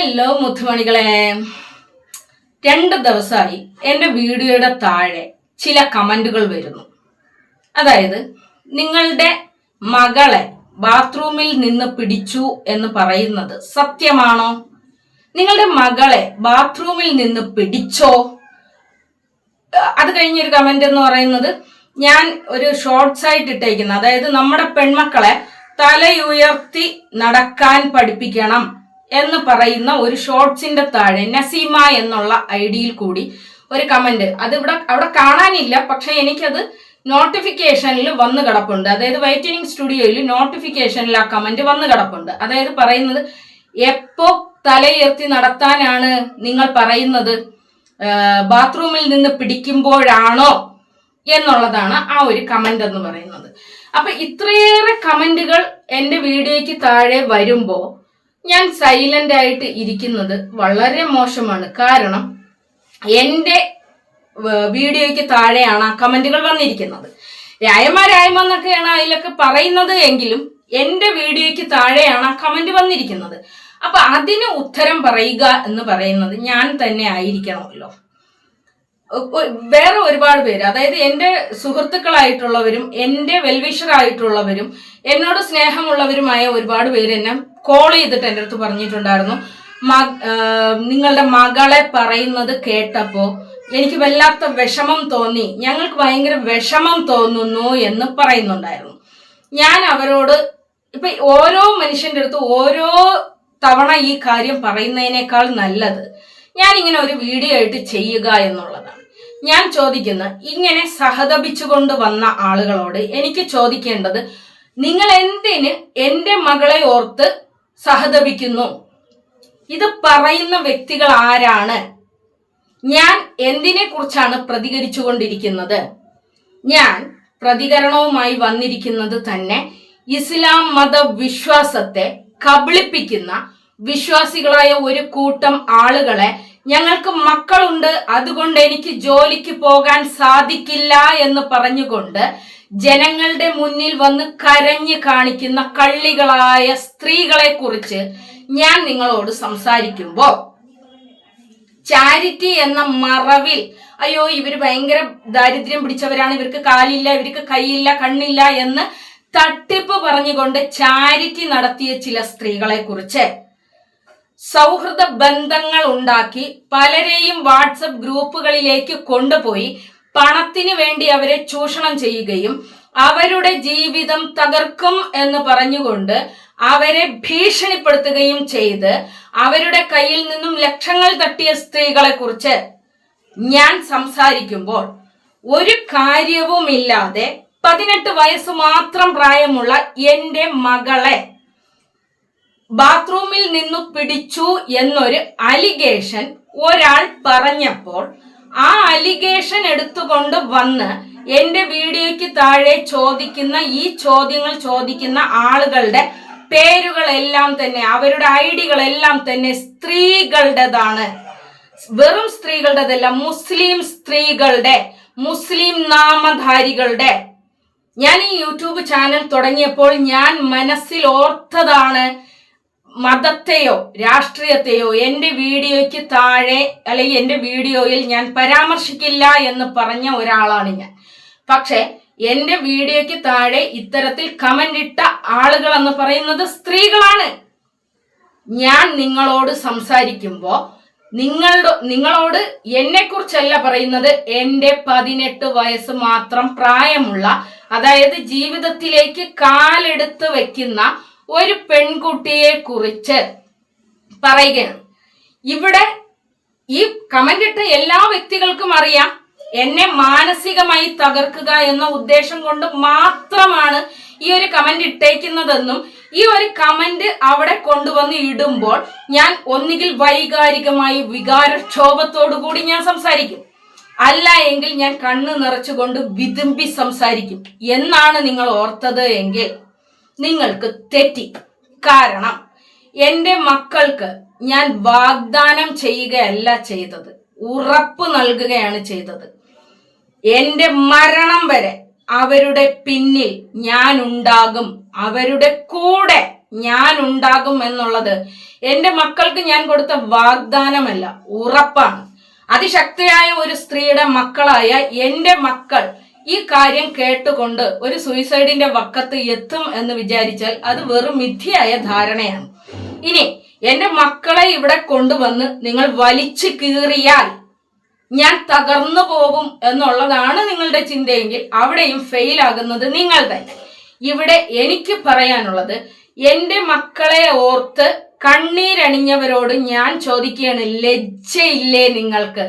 Hello മുത്തുമണികളെ, 2 ദിവസമായി എൻ്റെ വീഡിയോയുടെ താഴെ ചില കമന്റുകൾ വരുന്നു. അതായത്, നിങ്ങളുടെ മകളെ ബാത്റൂമിൽ നിന്ന് പിടിച്ചു എന്ന് പറയുന്നത് സത്യമാണോ? നിങ്ങളുടെ മകളെ ബാത്റൂമിൽ നിന്ന് പിടിച്ചോ? അത് കഴിഞ്ഞൊരു കമന്റ് എന്ന് പറയുന്നത്, ഞാൻ ഒരു ഷോർട്സ് ആയിട്ട് ഇട്ടേക്കുന്ന, അതായത് നമ്മുടെ പെൺമക്കളെ തലയുയർത്തി നടക്കാൻ പഠിപ്പിക്കണം എന്ന് പറയുന്ന ഒരു ഷോർട്സിന്റെ താഴെ നസീമ എന്നുള്ള ഐഡിയിൽ കൂടി ഒരു കമന്റ്, അത് അവിടെ കാണാനില്ല, പക്ഷെ എനിക്കത് നോട്ടിഫിക്കേഷനിൽ വന്ന് കിടപ്പുണ്ട്. അതായത് വൈറ്റനിങ് സ്റ്റുഡിയോയിൽ നോട്ടിഫിക്കേഷനിൽ ആ കമന്റ് വന്ന് കിടപ്പുണ്ട്. അതായത് പറയുന്നത്, എപ്പോ തലയുയർത്തി നടത്താനാണ് നിങ്ങൾ പറയുന്നത്? ബാത്റൂമിൽ നിന്ന് പിടിക്കുമ്പോഴാണോ എന്നുള്ളതാണ് ആ ഒരു കമന്റ് എന്ന് പറയുന്നത്. അപ്പൊ ഇത്രയേറെ കമന്റുകൾ എൻ്റെ വീഡിയോയ്ക്ക് താഴെ വരുമ്പോ ഞാൻ സൈലന്റ് ആയിട്ട് ഇരിക്കുന്നത് വളരെ മോശമാണ്. കാരണം എൻ്റെ വീഡിയോയ്ക്ക് താഴെയാണ് ആ കമന്റുകൾ വന്നിരിക്കുന്നത്. രായമാരായ്മന്നൊക്കെയാണ് അതിലൊക്കെ പറയുന്നത് എങ്കിലും എൻ്റെ വീഡിയോയ്ക്ക് താഴെയാണ് ആ കമന്റ് വന്നിരിക്കുന്നത്. അപ്പൊ അതിന് ഉത്തരം പറയുക എന്ന് പറയുന്നത് ഞാൻ തന്നെ ആയിരിക്കണമല്ലോ. വേറെ ഒരുപാട് പേര്, അതായത് എൻ്റെ സുഹൃത്തുക്കളായിട്ടുള്ളവരും എൻ്റെ വെൽവിഷറായിട്ടുള്ളവരും എന്നോട് സ്നേഹമുള്ളവരുമായ ഒരുപാട് പേര് എന്നെ കോൾ ചെയ്തിട്ട് എൻ്റെ അടുത്ത് പറഞ്ഞിട്ടുണ്ടായിരുന്നു, നിങ്ങളുടെ മകളെ പറയുന്നത് കേട്ടപ്പോൾ എനിക്ക് വല്ലാത്ത വിഷമം തോന്നി, ഞങ്ങൾക്ക് ഭയങ്കര വിഷമം തോന്നുന്നു എന്ന് പറയുന്നുണ്ടായിരുന്നു. ഞാൻ അവരോട്, ഇപ്പൊ ഓരോ മനുഷ്യന്റെ അടുത്ത് ഓരോ തവണ ഈ കാര്യം പറയുന്നതിനേക്കാൾ നല്ലത് ഞാനിങ്ങനെ ഒരു വീഡിയോ ആയിട്ട് ചെയ്യുക എന്നുള്ളതാണ്. ഞാൻ ചോദിക്കുന്ന, ഇങ്ങനെ സഹതപിച്ചുകൊണ്ട് വന്ന ആളുകളോട് എനിക്ക് ചോദിക്കേണ്ടത്, നിങ്ങൾ എന്തിന് എൻ്റെ മകളെ ഓർത്ത് സഹതപിക്കുന്നു? ഇത് പറയുന്ന വ്യക്തികൾ ആരാണ്? ഞാൻ എന്തിനെ കുറിച്ചാണ് പ്രതികരിച്ചു കൊണ്ടിരിക്കുന്നത്? ഞാൻ പ്രതികരണവുമായി വന്നിരിക്കുന്നത് തന്നെ ഇസ്ലാം മത വിശ്വാസത്തെ കബളിപ്പിക്കുന്ന വിശ്വാസികളായ ഒരു കൂട്ടം ആളുകളെ, ഞങ്ങൾക്ക് മക്കളുണ്ട്, അതുകൊണ്ട് എനിക്ക് ജോലിക്ക് പോകാൻ സാധിക്കില്ല എന്ന് പറഞ്ഞുകൊണ്ട് ജനങ്ങളുടെ മുന്നിൽ വന്ന് കരഞ്ഞു കാണിക്കുന്ന കള്ളികളായ സ്ത്രീകളെ കുറിച്ച് ഞാൻ നിങ്ങളോട് സംസാരിക്കുമ്പോ, ചാരിറ്റി എന്ന മറവിൽ അയ്യോ ഇവര് ഭയങ്കര ദാരിദ്ര്യം പിടിച്ചവരാണ്, ഇവർക്ക് കാലില്ല, ഇവർക്ക് കൈയില്ല, കണ്ണില്ല എന്ന് തട്ടിപ്പ് പറഞ്ഞുകൊണ്ട് ചാരിറ്റി നടത്തിയ ചില സ്ത്രീകളെ കുറിച്ച്, സൗഹൃദ ബന്ധങ്ങൾ ഉണ്ടാക്കി പലരെയും വാട്സപ്പ് ഗ്രൂപ്പുകളിലേക്ക് കൊണ്ടുപോയി പണത്തിന് വേണ്ടി അവരെ ചൂഷണം ചെയ്യുകയും അവരുടെ ജീവിതം തകർക്കും എന്ന് പറഞ്ഞുകൊണ്ട് അവരെ ഭീഷണിപ്പെടുത്തുകയും ചെയ്ത് അവരുടെ കയ്യിൽ നിന്നും ലക്ഷങ്ങൾ തട്ടിയ സ്ത്രീകളെ കുറിച്ച് ഞാൻ സംസാരിക്കുമ്പോൾ, ഒരു കാര്യവുമില്ലാതെ 18 വയസ്സ് മാത്രം പ്രായമുള്ള എൻ്റെ മകളെ ബാത്റൂമിൽ നിന്നു പിടിച്ചു എന്നൊരു അലിഗേഷൻ ഒരാൾ പറഞ്ഞപ്പോൾ, ആ അലിഗേഷൻ എടുത്തുകൊണ്ട് വന്ന് എൻ്റെ വീഡിയോയ്ക്ക് താഴെ ചോദിക്കുന്ന ഈ ചോദ്യങ്ങൾ ചോദിക്കുന്ന ആളുകളുടെ പേരുകളെല്ലാം തന്നെ, അവരുടെ ഐഡികളെല്ലാം തന്നെ സ്ത്രീകളുടേതാണ്. വെറും സ്ത്രീകളുടേതല്ല, മുസ്ലിം സ്ത്രീകളുടെ, മുസ്ലിം നാമധാരികളുടെ. ഞാൻ ഈ യൂട്യൂബ് ചാനൽ തുടങ്ങിയപ്പോൾ ഞാൻ മനസ്സിൽ ഓർത്തതാണ്, മതത്തെയോ രാഷ്ട്രീയത്തെയോ എൻ്റെ വീഡിയോയ്ക്ക് താഴെ അല്ലെങ്കിൽ എൻ്റെ വീഡിയോയിൽ ഞാൻ പരാമർശിക്കില്ല എന്ന് പറഞ്ഞ ഒരാളാണ് ഞാൻ. പക്ഷെ എൻ്റെ വീഡിയോയ്ക്ക് താഴെ ഇത്തരത്തിൽ കമന്റ് ഇട്ട ആളുകൾ എന്ന് പറയുന്നത് സ്ത്രീകളാണ്. ഞാൻ നിങ്ങളോട് സംസാരിക്കുമ്പോൾ നിങ്ങളോട് എന്നെ കുറിച്ചല്ല പറയുന്നത്, എൻ്റെ 18 വയസ്സ് മാത്രം പ്രായമുള്ള, അതായത് ജീവിതത്തിലേക്ക് കാലെടുത്ത് വെക്കുന്ന ഒരു പെൺകുട്ടിയെ കുറിച്ച് പറയുകയാണ്. ഇവിടെ ഈ കമന്റ് ഇട്ട എല്ലാ വ്യക്തികൾക്കും അറിയാം, എന്നെ മാനസികമായി തകർക്കുക എന്ന ഉദ്ദേശം കൊണ്ട് മാത്രമാണ് ഈ ഒരു കമന്റ് ഇട്ടേക്കുന്നതെന്നും, ഈ ഒരു കമന്റ് അവിടെ കൊണ്ടുവന്ന് ഇടുമ്പോൾ ഞാൻ ഒന്നുകിൽ വൈകാരികമായി വികാരക്ഷോഭത്തോടു കൂടി ഞാൻ സംസാരിക്കും, അല്ല എങ്കിൽ ഞാൻ കണ്ണ് നിറച്ചുകൊണ്ട് വിതുമ്പി സംസാരിക്കും എന്നാണ് നിങ്ങൾ ഓർത്തത് എങ്കിൽ നിങ്ങൾക്ക് തെറ്റി. കാരണം എൻ്റെ മക്കൾക്ക് ഞാൻ വാഗ്ദാനം ചെയ്യുകയല്ല ചെയ്തത്, ഉറപ്പ് നൽകുകയാണ് ചെയ്തത്. എൻ്റെ മരണം വരെ അവരുടെ പിന്നിൽ ഞാൻ ഉണ്ടാകും, അവരുടെ കൂടെ ഞാൻ ഉണ്ടാകും എന്നുള്ളത് എന്റെ മക്കൾക്ക് ഞാൻ കൊടുത്ത വാഗ്ദാനമല്ല, ഉറപ്പാണ്. അതിശക്തിയായ ഒരു സ്ത്രീയുടെ മക്കളായ എന്റെ മക്കൾ ഈ കാര്യം കേട്ടുകൊണ്ട് ഒരു സൂയിസൈഡിന്റെ വക്കത്ത് എത്തും എന്ന് വിചാരിച്ചാൽ അത് വെറും മിഥ്യയായ ധാരണയാണ്. ഇനി എന്റെ മക്കളെ ഇവിടെ കൊണ്ടുവന്ന് നിങ്ങൾ വലിച്ചു കീറിയാൽ ഞാൻ തകർന്നു പോകും എന്നുള്ളതാണ് നിങ്ങളുടെ ചിന്തയെങ്കിൽ അവിടെയും ഫെയിൽ ആകുന്നത് നിങ്ങൾ തന്നെ. ഇവിടെ എനിക്ക് പറയാനുള്ളത്, എന്റെ മക്കളെ ഓർത്ത് കണ്ണീരണിഞ്ഞവരോട് ഞാൻ ചോദിക്കുകയാണ്, ലജ്ജയില്ലേ നിങ്ങൾക്ക്?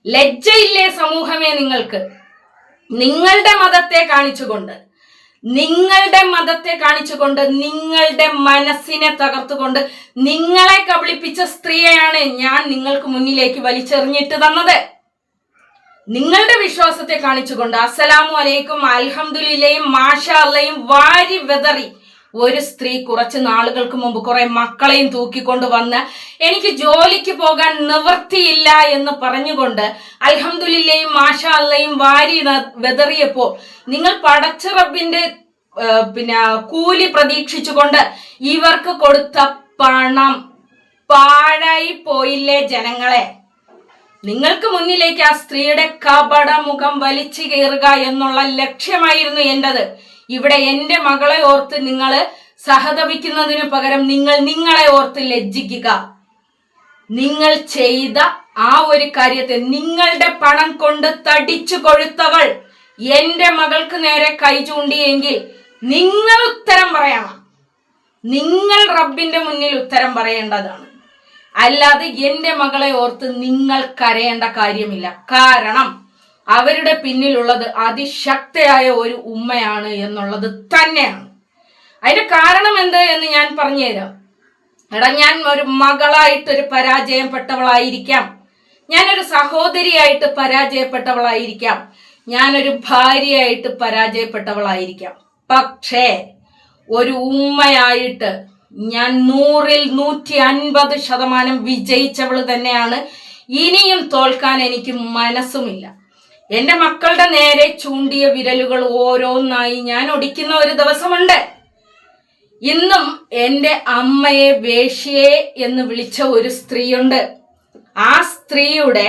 ലജ്ജയില്ലേ സമൂഹമേ നിങ്ങൾക്ക്? നിങ്ങളുടെ മതത്തെ കാണിച്ചുകൊണ്ട് നിങ്ങളുടെ മനസ്സിനെ തകർത്തുകൊണ്ട് നിങ്ങളെ കബളിപ്പിച്ച സ്ത്രീയെയാണ് ഞാൻ നിങ്ങൾക്ക് മുന്നിലേക്ക് വലിച്ചെറിഞ്ഞിട്ട് തന്നത്. നിങ്ങളുടെ വിശ്വാസത്തെ കാണിച്ചുകൊണ്ട് അസ്സലാമു അലൈക്കും, അൽഹംദുലില്ലയും മാഷാ അല്ലയും വാരി വെതറി ഒരു സ്ത്രീ കുറച്ച് നാളുകൾക്ക് മുമ്പ് കുറെ മക്കളെയും തൂക്കിക്കൊണ്ട് വന്ന് എനിക്ക് ജോലിക്ക് പോകാൻ നിവൃത്തിയില്ല എന്ന് പറഞ്ഞുകൊണ്ട് അൽഹംദുലില്ലയും മാഷാ അല്ലയും വാരി വെതറിയപ്പോൾ നിങ്ങൾ പടച്ച റബ്ബിന്റെ കൂലി പ്രതീക്ഷിച്ചുകൊണ്ട് ഇവർക്ക് കൊടുത്ത പണം പാഴായി പോയില്ലേ ജനങ്ങളെ? നിങ്ങൾക്ക് മുന്നിലേക്ക് ആ സ്ത്രീയുടെ കപട മുഖം വലിച്ചു കയറുക എന്നുള്ള ലക്ഷ്യമായിരുന്നു എന്റേത്. ഇവിടെ എന്റെ മകളെ ഓർത്ത് നിങ്ങൾ സഹതപിക്കുന്നതിനു പകരം നിങ്ങളെ ഓർത്ത് ലജ്ജിക്കുക. നിങ്ങൾ ചെയ്ത ആ ഒരു കാര്യത്തെ, നിങ്ങളുടെ പണം കൊണ്ട് തടിച്ചു കൊഴുത്തവൾ എന്റെ മകൾക്ക് നേരെ കൈ ചൂണ്ടിയെങ്കിൽ നിങ്ങൾ ഉത്തരം പറയണം. നിങ്ങൾ റബ്ബിന്റെ മുന്നിൽ ഉത്തരം പറയേണ്ടതാണ്. അല്ലാതെ എന്റെ മകളെ ഓർത്ത് നിങ്ങൾ കരയേണ്ട കാര്യമില്ല. കാരണം അവരുടെ പിന്നിലുള്ളത് അതിശക്തയായ ഒരു ഉമ്മയാണ് എന്നുള്ളത് തന്നെയാണ്. അതിന്റെ കാരണം എന്ത് എന്ന് ഞാൻ പറഞ്ഞുതരാം. എടാ, ഞാൻ ഒരു മകളായിട്ടൊരു പരാജയപ്പെട്ടവളായിരിക്കാം, ഞാനൊരു സഹോദരിയായിട്ട് പരാജയപ്പെട്ടവളായിരിക്കാം, ഞാനൊരു ഭാര്യയായിട്ട് പരാജയപ്പെട്ടവളായിരിക്കാം. പക്ഷേ ഒരു ഉമ്മയായിട്ട് ഞാൻ 100-ൽ 150% വിജയിച്ചവള് തന്നെയാണ്. ഇനിയും തോൽക്കാൻ എനിക്ക് മനസ്സുമില്ല. എന്റെ മക്കളുടെ നേരെ ചൂണ്ടിയ വിരലുകൾ ഓരോന്നായി ഞാൻ ഒടിക്കുന്ന ഒരു ദിവസമുണ്ട്. ഇന്നും എന്റെ അമ്മയെ വേശ്യയെ എന്ന് വിളിച്ച ഒരു സ്ത്രീയുണ്ട്. ആ സ്ത്രീയുടെ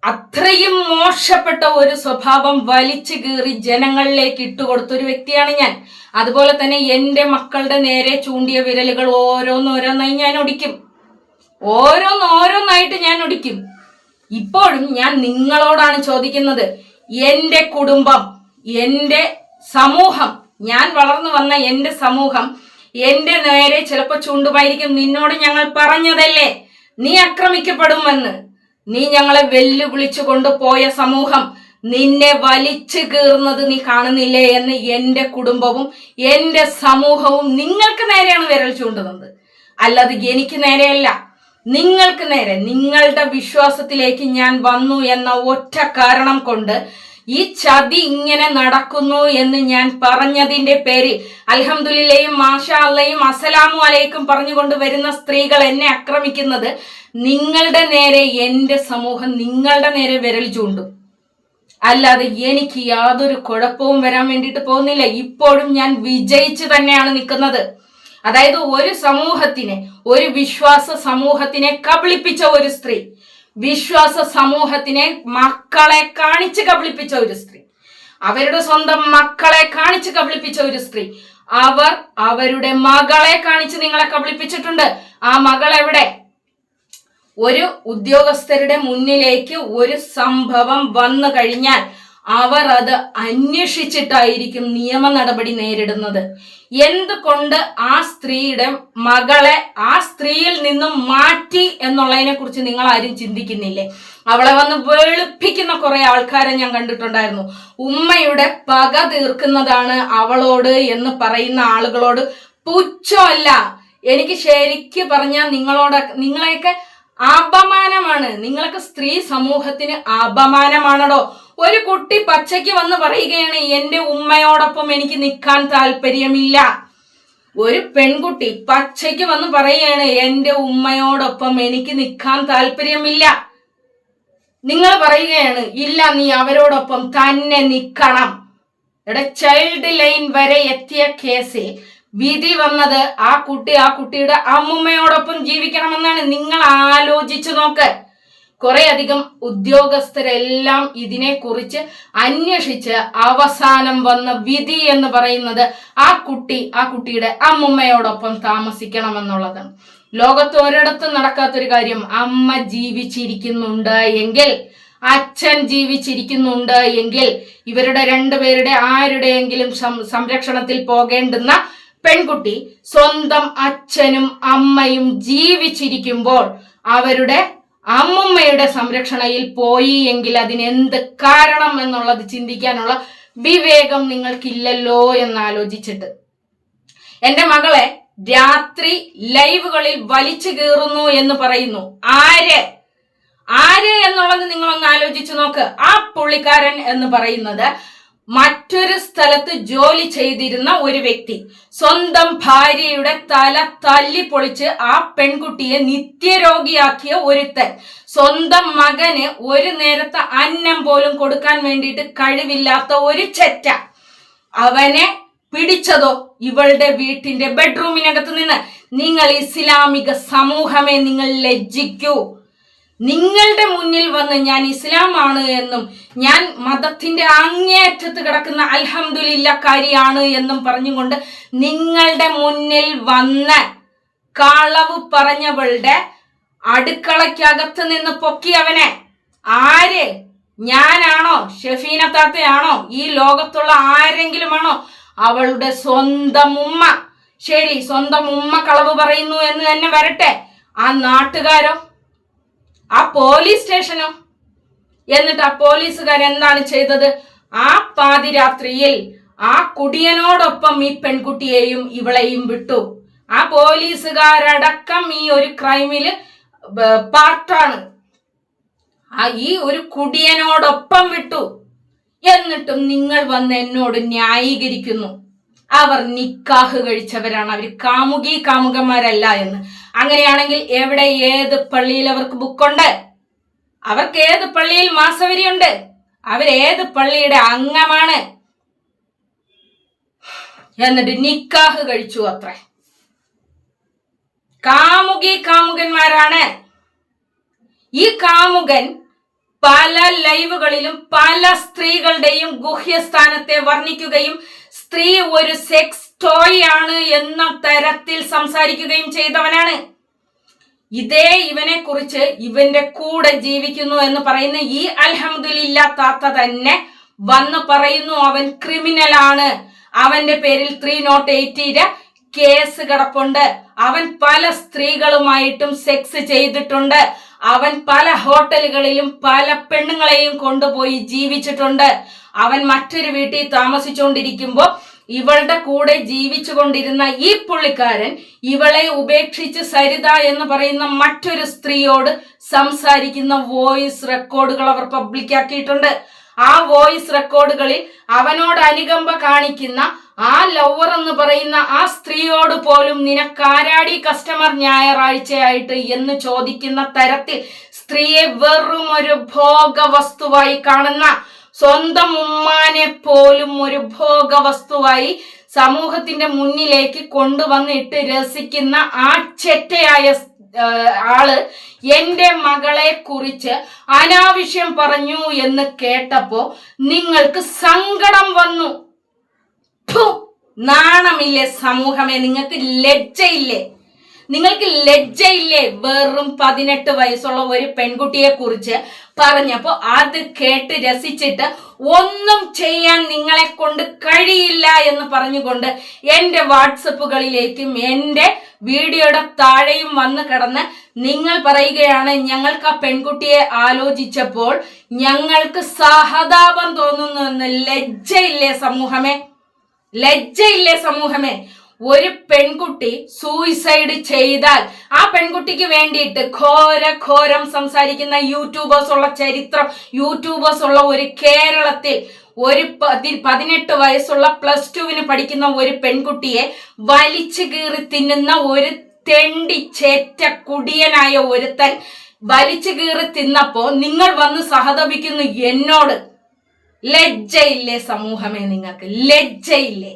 അത്രയും മോശപ്പെട്ട ഒരു സ്വഭാവം വലിച്ചു കീറി ജനങ്ങളിലേക്ക് ഇട്ടുകൊടുത്തൊരു വ്യക്തിയാണ് ഞാൻ. അതുപോലെ തന്നെ എന്റെ മക്കളുടെ നേരെ ചൂണ്ടിയ വിരലുകൾ ഓരോന്നോരോന്നായി ഞാൻ ഒടിക്കും. ഓരോന്നായിട്ട് ഞാൻ ഒടിക്കും. ഇപ്പോഴും ഞാൻ നിങ്ങളോടാണ് ചോദിക്കുന്നത്, എന്റെ കുടുംബം, എന്റെ സമൂഹം, ഞാൻ വളർന്നു വന്ന എന്റെ സമൂഹം എന്റെ നേരെ ചിലപ്പോൾ ചൂണ്ടുമായിരിക്കും. നിന്നോട് ഞങ്ങൾ പറഞ്ഞതല്ലേ നീ ആക്രമിക്കപ്പെടുമെന്ന്. നീ ഞങ്ങളെ വെല്ലുവിളിച്ചു കൊണ്ടുപോയ സമൂഹം നിന്നെ വലിച്ചു കീറുന്നത് നീ കാണുന്നില്ലേ എന്ന് എന്റെ കുടുംബവും എന്റെ സമൂഹവും നിങ്ങൾക്ക് നേരെയാണ് വിരൽ ചൂണ്ടുന്നത്. അല്ലാതെ എനിക്ക് നേരെയല്ല, നിങ്ങൾക്ക് നേരെ. നിങ്ങളുടെ വിശ്വാസത്തിലേക്ക് ഞാൻ വന്നു എന്ന ഒറ്റ കാരണം കൊണ്ട് ഈ ചതി ഇങ്ങനെ നടക്കുന്നു എന്ന് ഞാൻ പറഞ്ഞതിന്റെ പേരിൽ അൽഹംദുലില്ലയും മാഷാ അല്ലയും അസ്സലാമു അലൈക്കും പറഞ്ഞുകൊണ്ട് വരുന്ന സ്ത്രീകൾ എന്നെ ആക്രമിക്കുന്നത് നിങ്ങളുടെ നേരെ എന്റെ സമൂഹം നിങ്ങളുടെ നേരെ വിരൽ ചൂണ്ടും. അല്ലാതെ എനിക്ക് യാതൊരു കുഴപ്പവും വരാൻ വേണ്ടിയിട്ട് പോകുന്നില്ല. ഇപ്പോഴും ഞാൻ വിജയിച്ചു തന്നെയാണ് നിൽക്കുന്നത്. അതായത് ഒരു സമൂഹത്തിനെ, ഒരു വിശ്വാസ സമൂഹത്തിനെ കബളിപ്പിച്ച ഒരു സ്ത്രീ, വിശ്വാസ സമൂഹത്തിനെ മക്കളെ കാണിച്ച് കബളിപ്പിച്ച ഒരു സ്ത്രീ, അവരുടെ സ്വന്തം മക്കളെ കാണിച്ച് കബളിപ്പിച്ച ഒരു സ്ത്രീ, അവർ അവരുടെ മകളെ കാണിച്ച് നിങ്ങളെ കബളിപ്പിച്ചിട്ടുണ്ട്. ആ മകൾ എവിടെ? ഒരു ഉദ്യോഗസ്ഥരുടെ മുന്നിലേക്ക് ഒരു സംഭവം വന്നു കഴിഞ്ഞാൽ അവർ അത് അന്വേഷിച്ചിട്ടായിരിക്കും നിയമ നടപടി നേരിടുന്നത്. എന്തുകൊണ്ട് ആ സ്ത്രീയുടെ മകളെ ആ സ്ത്രീയിൽ നിന്നും മാറ്റി എന്നുള്ളതിനെ കുറിച്ച് നിങ്ങൾ ആരും ചിന്തിക്കുന്നില്ലേ? അവളെ വന്ന് വെളുപ്പിക്കുന്ന കുറെ ആൾക്കാരെ ഞാൻ കണ്ടിട്ടുണ്ടായിരുന്നു. ഉമ്മയുടെ പക തീർക്കുന്നതാണ് അവളോട് എന്ന് പറയുന്ന ആളുകളോട് പുച്ഛമല്ല. എനിക്ക് ശരിക്ക് പറഞ്ഞാൽ നിങ്ങളെയൊക്കെ അപമാനമാണ്. നിങ്ങളൊക്കെ സ്ത്രീ സമൂഹത്തിന് അപമാനമാണോ? ഒരു കുട്ടി പച്ചയ്ക്ക് വന്ന് പറയുകയാണ് എന്റെ ഉമ്മയോടൊപ്പം എനിക്ക് നിൽക്കാൻ താല്പര്യമില്ല. ഒരു പെൺകുട്ടി പച്ചയ്ക്ക് വന്ന് പറയുകയാണ് എന്റെ ഉമ്മയോടൊപ്പം എനിക്ക് നിൽക്കാൻ താല്പര്യമില്ല. നിങ്ങൾ പറയുകയാണ് ഇല്ല, നീ അവരോടൊപ്പം തന്നെ നിൽക്കണം. ചൈൽഡ് ലൈൻ വരെ എത്തിയ കേസിൽ വിധി വന്നത് ആ കുട്ടിയുടെ അമ്മുമ്മയോടൊപ്പം ജീവിക്കണമെന്നാണ്. നിങ്ങൾ ആലോചിച്ചു നോക്ക്. കുറെ അധികം ഉദ്യോഗസ്ഥരെല്ലാം ഇതിനെക്കുറിച്ച് അന്വേഷിച്ച് അവസാനം വന്ന വിധി എന്ന് പറയുന്നത് ആ കുട്ടിയുടെ അമ്മുമ്മയോടൊപ്പം താമസിക്കണമെന്നുള്ളതാണ്. ലോകത്ത് ഒരിടത്തും നടക്കാത്തൊരു കാര്യം. അമ്മ ജീവിച്ചിരിക്കുന്നുണ്ട് എങ്കിൽ, അച്ഛൻ ജീവിച്ചിരിക്കുന്നുണ്ട് എങ്കിൽ, ഇവരുടെ രണ്ടുപേരുടെ ആരുടെയെങ്കിലും സംരക്ഷണത്തിൽ പോകേണ്ടുന്ന പെൺകുട്ടി സ്വന്തം അച്ഛനും അമ്മയും ജീവിച്ചിരിക്കുമ്പോൾ അവരുടെ അമ്മുമ്മയുടെ സംരക്ഷണയിൽ പോയി എങ്കിൽ അതിനെന്ത് കാരണം എന്നുള്ളത് ചിന്തിക്കാനുള്ള വിവേകം നിങ്ങൾക്കില്ലല്ലോ എന്നാലോചിച്ചിട്ട്, എന്റെ മകളെ രാത്രി ലൈവുകളിൽ വലിച്ചു കീറുന്നു എന്ന് പറയുന്നു. ആര് എന്നുള്ളത് നിങ്ങളൊന്ന് ആലോചിച്ചു നോക്ക്. ആ പുള്ളിക്കാരൻ എന്ന് പറയുന്നത് മറ്റൊരു സ്ഥലത്ത് ജോലി ചെയ്തിരുന്ന ഒരു വ്യക്തി. സ്വന്തം ഭാര്യയുടെ തല തല്ലിപ്പൊളിച്ച് ആ പെൺകുട്ടിയെ നിത്യരോഗിയാക്കിയ ഒരുത്തൻ. സ്വന്തം മകന് ഒരു നേരത്തെ അന്നം പോലും കൊടുക്കാൻ വേണ്ടിയിട്ട് കഴിവില്ലാത്ത ഒരു ചെറ്റ. അവനെ പിടിച്ചതോ ഇവളുടെ വീട്ടിന്റെ ബെഡ്റൂമിനകത്ത് നിന്ന്. നിങ്ങൾ ഇസ്ലാമിക സമൂഹമേ, നിങ്ങൾ ലജ്ജിക്കൂ. നിങ്ങളുടെ മുന്നിൽ വന്ന് ഞാൻ ഇസ്ലാമാണ് എന്നും ഞാൻ മതത്തിന്റെ അങ്ങേയറ്റത്ത് കിടക്കുന്ന അൽഹംദുലില്ലക്കാരിയാണ് എന്നും പറഞ്ഞുകൊണ്ട് നിങ്ങളുടെ മുന്നിൽ വന്ന് കളവ് പറഞ്ഞവളുടെ അടുക്കളയ്ക്കകത്ത് നിന്ന് പൊക്കിയവനെ ആര്? ഞാനാണോ? ഷെഫീന താത്തയാണോ? ഈ ലോകത്തുള്ള ആരെങ്കിലുമാണോ? അവളുടെ സ്വന്തം ഉമ്മ. ശരി, സ്വന്തം ഉമ്മ കളവ് പറയുന്നു എന്ന് തന്നെ വരട്ടെ. ആ നാട്ടുകാരോ, ആ പോലീസ് സ്റ്റേഷനോ? എന്നിട്ട് ആ പോലീസുകാർ എന്താണ് ചെയ്തത്? ആ പാതിരാത്രിയിൽ ആ കുടിയനോടൊപ്പം ഈ പെൺകുട്ടിയെയും ഇവളെയും വിട്ടു. ആ പോലീസുകാരടക്കം ഈ ഒരു ക്രൈമില് പാർട്ടാണ്. ഈ ഒരു കുടിയനോടൊപ്പം വിട്ടു. എന്നിട്ടും നിങ്ങൾ വന്ന് എന്നോട് ന്യായീകരിക്കുന്നു അവർ നിക്കാഹ് കഴിച്ചവരാണ്, അവർ കാമുകന്മാരല്ല എന്ന്. അങ്ങനെയാണെങ്കിൽ എവിടെ, ഏത് പള്ളിയിൽ അവർക്ക് ബുക്കുണ്ട്? അവർക്ക് ഏത് പള്ളിയിൽ മാസവരിയുണ്ട്? അവരേത് പള്ളിയുടെ അംഗമാണ്? എന്നിട്ട് നിക്കാഹ് കഴിച്ചു അത്ര. കാമുകന്മാരാണ്. ഈ കാമുകൻ പല ലൈവുകളിലും പല സ്ത്രീകളുടെയും ഗുഹ്യസ്ഥാനത്തെ വർണ്ണിക്കുകയും സ്ത്രീ ഒരു സെക്സ് ടോയ് ആണ് എന്ന തരത്തിൽ സംസാരിക്കുകയും ചെയ്തവനാണ്. ഇവനെ കുറിച്ച് ഇവന്റെ കൂടെ ജീവിക്കുന്നു എന്ന് പറയുന്ന ഈ അൽഹംദുലില്ലാ താത്ത തന്നെ വന്ന് പറയുന്നു അവൻ ക്രിമിനൽ ആണ്, അവന്റെ പേരിൽ 308 കേസ് കിടപ്പുണ്ട്, അവൻ പല സ്ത്രീകളുമായിട്ടും സെക്സ് ചെയ്തിട്ടുണ്ട്, അവൻ പല ഹോട്ടലുകളിലും പല പെണ്ണുങ്ങളെയും കൊണ്ടുപോയി ജീവിച്ചിട്ടുണ്ട്, അവൻ മറ്റൊരു വീട്ടിൽ താമസിച്ചുകൊണ്ടിരിക്കുമ്പോൾ ഇവളുടെ കൂടെ ജീവിച്ചു കൊണ്ടിരുന്ന ഈ പുള്ളിക്കാരൻ ഇവളെ ഉപേക്ഷിച്ച് സരിത എന്ന് പറയുന്ന മറ്റൊരു സ്ത്രീയോട് സംസാരിക്കുന്ന വോയിസ് റെക്കോർഡുകൾ അവർ പബ്ലിക്കാക്കിയിട്ടുണ്ട്. ആ വോയിസ് റെക്കോർഡുകളിൽ അവനോട് അനുകമ്പ കാണിക്കുന്ന ആ ലവർ എന്ന് പറയുന്ന ആ സ്ത്രീയോട് പോലും നിനക്കാരാടി കസ്റ്റമർ ഞായറാഴ്ചയായിട്ട് എന്ന് ചോദിക്കുന്ന തരത്തിൽ സ്ത്രീയെ വെറും ഒരു ഭോഗവസ്തുവായി കാണുന്ന, സ്വന്തം ഉമ്മാനെ പോലും ഒരു ഭോഗവസ്തുവായി സമൂഹത്തിന്റെ മുന്നിലേക്ക് കൊണ്ടുവന്നിട്ട് രസിക്കുന്ന ആ ചെറ്റയായ ആള് എന്റെ മകളെ കുറിച്ച് അനാവശ്യം പറഞ്ഞു എന്ന് കേട്ടപ്പോ നിങ്ങൾക്ക് സങ്കടം വന്നു. നാണമില്ലേ സമൂഹമേ? നിങ്ങൾക്ക് ലജ്ജയില്ലേ? വെറും 18 വയസ്സുള്ള ഒരു പെൺകുട്ടിയെ കുറിച്ച് പറഞ്ഞപ്പോ അത് കേട്ട് രസിച്ചിട്ട് ഒന്നും ചെയ്യാൻ നിങ്ങളെ കൊണ്ട് കഴിയില്ല എന്ന് പറഞ്ഞുകൊണ്ട് എന്റെ വാട്സപ്പുകളിലേക്കും എന്റെ വീഡിയോയുടെ താഴെയും വന്ന് കിടന്ന് നിങ്ങൾ പറയുകയാണ് ഞങ്ങൾക്ക് ആ പെൺകുട്ടിയെ ആലോചിച്ചപ്പോൾ ഞങ്ങൾക്ക് സഹതാപം തോന്നുന്നു എന്ന്. ലജ്ജയില്ലേ സമൂഹമേ? ഒരു പെൺകുട്ടി സൂയിസൈഡ് ചെയ്താൽ ആ പെൺകുട്ടിക്ക് വേണ്ടിയിട്ട് ഘോരം സംസാരിക്കുന്ന യൂട്യൂബേഴ്സ് ഉള്ള ചരിത്രം, യൂട്യൂബേഴ്സ് ഉള്ള ഒരു കേരളത്തിൽ ഒരു 18 വയസ്സുള്ള +2 പഠിക്കുന്ന ഒരു പെൺകുട്ടിയെ വലിച്ചു കീറി തിന്നുന്ന ഒരു തെണ്ടി ചേറ്റ കുടിയനായ ഒരുത്തൻ വലിച്ചു കീറി തിന്നപ്പോ നിങ്ങൾ വന്ന് സഹതപിക്കുന്നു എന്നോട്. ലജ്ജയില്ലേ സമൂഹമേ? നിങ്ങൾക്ക് ലജ്ജയില്ലേ?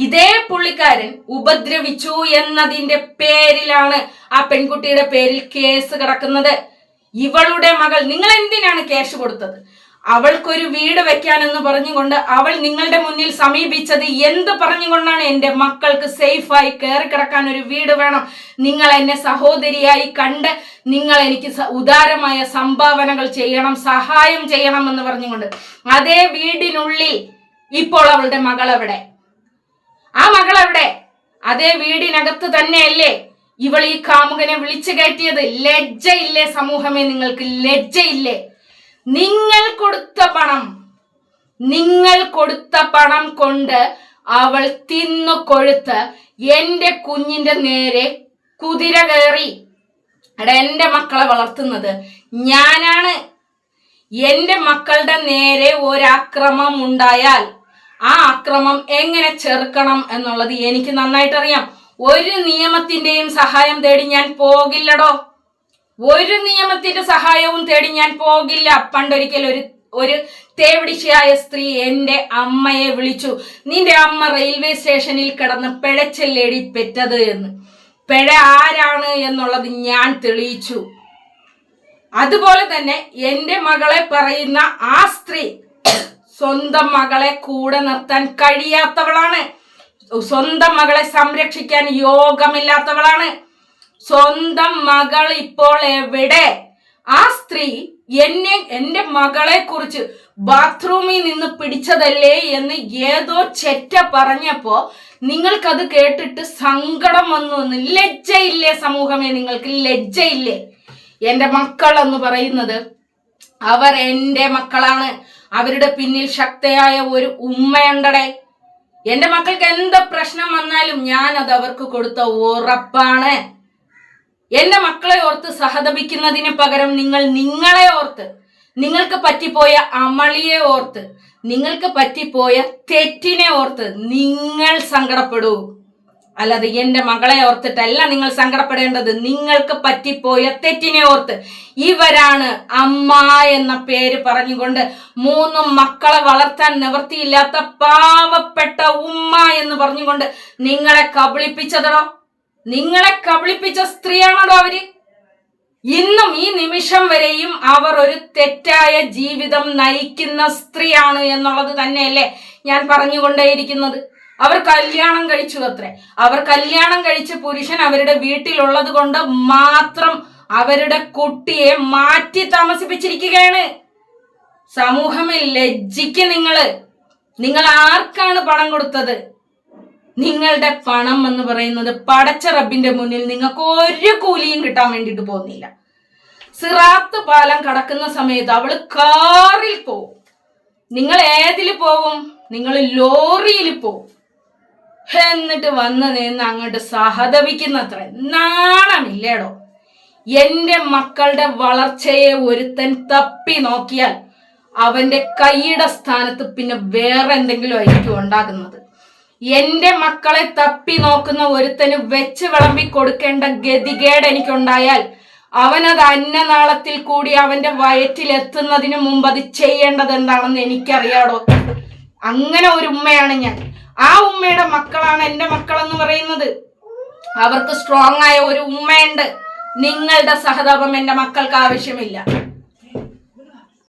ഇതേ പുള്ളിക്കാരൻ ഉപദ്രവിച്ചു എന്നതിന്റെ പേരിലാണ് ആ പെൺകുട്ടിയുടെ പേരിൽ കേസ് കിടക്കുന്നത്. ഇവളുടെ മകൾ, നിങ്ങൾ എന്തിനാണ് ക്യാഷ് കൊടുത്തത്? അവൾക്കൊരു വീട് വെക്കാനെന്ന് പറഞ്ഞുകൊണ്ട് അവൾ നിങ്ങളുടെ മുന്നിൽ സമീപിച്ചത് എന്ത് പറഞ്ഞുകൊണ്ടാണ്? എൻ്റെ മക്കൾക്ക് സേഫായി കയറി കിടക്കാൻ ഒരു വീട് വേണം, നിങ്ങൾ എന്നെ സഹോദരിയായി കണ്ട് നിങ്ങൾ എനിക്ക് ഉദാരമായ സംഭാവനകൾ ചെയ്യണം, സഹായം ചെയ്യണം എന്ന് പറഞ്ഞുകൊണ്ട്. അതേ വീടിനുള്ളിൽ ഇപ്പോൾ അവളുടെ മകൾ എവിടെ? ആ മകൾ എവിടെ? അതേ വീടിനകത്ത് തന്നെയല്ലേ ഇവൾ ഈ കാമുകനെ വിളിച്ചു കയറ്റിയത്? ലജ്ജയില്ലേ സമൂഹമേ? നിങ്ങൾക്ക് ലജ്ജയില്ലേ? നിങ്ങൾ കൊടുത്ത പണം കൊണ്ട് അവൾ തിന്നു കൊഴുത്ത് എൻ്റെ കുഞ്ഞിന്റെ നേരെ കുതിര കയറി. എൻ്റെ മക്കളെ വളർത്തുന്നത് ഞാനാണ്. എൻ്റെ മക്കളുടെ നേരെ ഒരാക്രമം ഉണ്ടായാൽ ആ അക്രമം എങ്ങനെ ചെറുക്കണം എന്നുള്ളത് എനിക്ക് നന്നായിട്ടറിയാം. ഒരു നിയമത്തിന്റെയും സഹായം തേടി ഞാൻ പോകില്ലടോ. ഒരു നിയമത്തിന്റെ സഹായവും തേടി ഞാൻ പോകില്ല. പണ്ടൊരിക്കൽ ഒരു തേവിടിശയായ സ്ത്രീ എൻ്റെ അമ്മയെ വിളിച്ചു, നിന്റെ അമ്മ റെയിൽവേ സ്റ്റേഷനിൽ കിടന്ന് പിഴച്ചല്ലേടി പെറ്റത് എന്ന്. പിഴ ആരാണ് എന്നുള്ളത് ഞാൻ തെളിയിച്ചു. അതുപോലെ തന്നെ എൻ്റെ മകളെ പറയുന്ന ആ സ്ത്രീ സ്വന്തം മകളെ കൂടെ നിർത്താൻ കഴിയാത്തവളാണ്. സ്വന്തം മകളെ സംരക്ഷിക്കാൻ യോഗമില്ലാത്തവളാണ്. സ്വന്തം മകൾ ഇപ്പോൾ എവിടെ? ആ സ്ത്രീ എൻ്റെ മകളെ കുറിച്ച് ബാത്റൂമിൽ നിന്ന് പിടിച്ചതല്ലേ എന്ന് ഏതോ ചെറ്റ പറഞ്ഞപ്പോ നിങ്ങൾക്കത് കേട്ടിട്ട് സങ്കടം വന്നു. ലജ്ജയില്ലേ സമൂഹമേ? നിങ്ങൾക്ക് ലജ്ജയില്ലേ? എൻ്റെ മക്കൾ എന്ന് പറയുന്നത് അവർ എൻ്റെ മക്കളാണ്. അവരുടെ പിന്നിൽ ശക്തയായ ഒരു ഉമ്മയുണ്ടടേ. എൻ്റെ മക്കൾക്ക് എന്ത് പ്രശ്നം വന്നാലും ഞാൻ അത് അവർക്ക് കൊടുത്ത ഉറപ്പാണ്. എൻ്റെ മക്കളെ ഓർത്ത് സഹതപിക്കുന്നതിന് പകരം നിങ്ങളെ ഓർത്ത്, നിങ്ങൾക്ക് പറ്റിപ്പോയ അമളിയെ ഓർത്ത്, നിങ്ങൾക്ക് പറ്റിപ്പോയ തെറ്റിനെ ഓർത്ത് നിങ്ങൾ സങ്കടപ്പെടൂ. അല്ലാതെ എൻ്റെ മകളെ ഓർത്തിട്ടല്ല നിങ്ങൾ സങ്കടപ്പെടേണ്ടത്. നിങ്ങൾക്ക് പറ്റിപ്പോയ തെറ്റിനെ ഓർത്ത്. ഇവരാണ് അമ്മ എന്ന പേര് പറഞ്ഞുകൊണ്ട് 3 മക്കളെ വളർത്താൻ നിവൃത്തിയില്ലാത്ത പാവപ്പെട്ട ഉമ്മ എന്ന് പറഞ്ഞുകൊണ്ട് നിങ്ങളെ കബളിപ്പിച്ചതോ? നിങ്ങളെ കബളിപ്പിച്ച സ്ത്രീയാണോ അവര്? ഇന്നും ഈ നിമിഷം വരെയും അവർ ഒരു തെറ്റായ ജീവിതം നയിക്കുന്ന സ്ത്രീയാണ് എന്നുള്ളത് തന്നെയല്ലേ ഞാൻ പറഞ്ഞുകൊണ്ടേയിരിക്കുന്നത്. അവർ കല്യാണം കഴിച്ചു അത്രേ. അവർ കല്യാണം കഴിച്ച പുരുഷൻ അവരുടെ വീട്ടിലുള്ളത് കൊണ്ട് മാത്രം അവരുടെ കുട്ടിയെ മാറ്റി താമസിപ്പിച്ചിരിക്കുകയാണ്. സമൂഹമേ, ലജ്ജിക്ക് നിങ്ങൾ ആർക്കാണ് പണം കൊടുത്തത്? നിങ്ങളുടെ പണം എന്ന് പറയുന്നത് പടച്ച റബ്ബിന്റെ മുന്നിൽ നിങ്ങൾക്ക് ഒരു കൂലിയും കിട്ടാൻ വേണ്ടിയിട്ട് പോകുന്നില്ല. സിറാത്ത് പാലം കടക്കുന്ന സമയത്ത് അവള് കാറിൽ പോവും. നിങ്ങൾ ഏതിൽ പോവും? നിങ്ങൾ ലോറിയിൽ പോവും. എന്നിട്ട് വന്ന് നിന്ന് അങ്ങോട്ട് സഹതപിക്കുന്നത്ര നാണമില്ലേടോ? എൻ്റെ മക്കളുടെ വളർച്ചയെ ഒരുത്തൻ തപ്പി നോക്കിയാൽ അവന്റെ കൈയുടെ സ്ഥാനത്ത് പിന്നെ വേറെ എന്തെങ്കിലും ആയിരിക്കും ഉണ്ടാകുന്നത്. എൻ്റെ മക്കളെ തപ്പി നോക്കുന്ന ഒരുത്തന് വെച്ച് വിളമ്പി കൊടുക്കേണ്ട ഗതികേട് എനിക്കുണ്ടായാൽ അവനത് അന്നനാളത്തിൽ കൂടി അവന്റെ വയറ്റിൽ എത്തുന്നതിന് മുമ്പ് അത് ചെയ്യേണ്ടത് എന്താണെന്ന് എനിക്കറിയാടോ. അങ്ങനെ ഒരു ഉമ്മയാണ് ഞാൻ. ആ ഉമ്മയുടെ മക്കളാണ് എൻ്റെ മക്കളെന്ന് പറയുന്നത്. അവർക്ക് സ്ട്രോങ് ആയ ഒരു ഉമ്മയുണ്ട്. നിങ്ങളുടെ സഹതാപം എൻ്റെ മക്കൾക്ക് ആവശ്യമില്ല.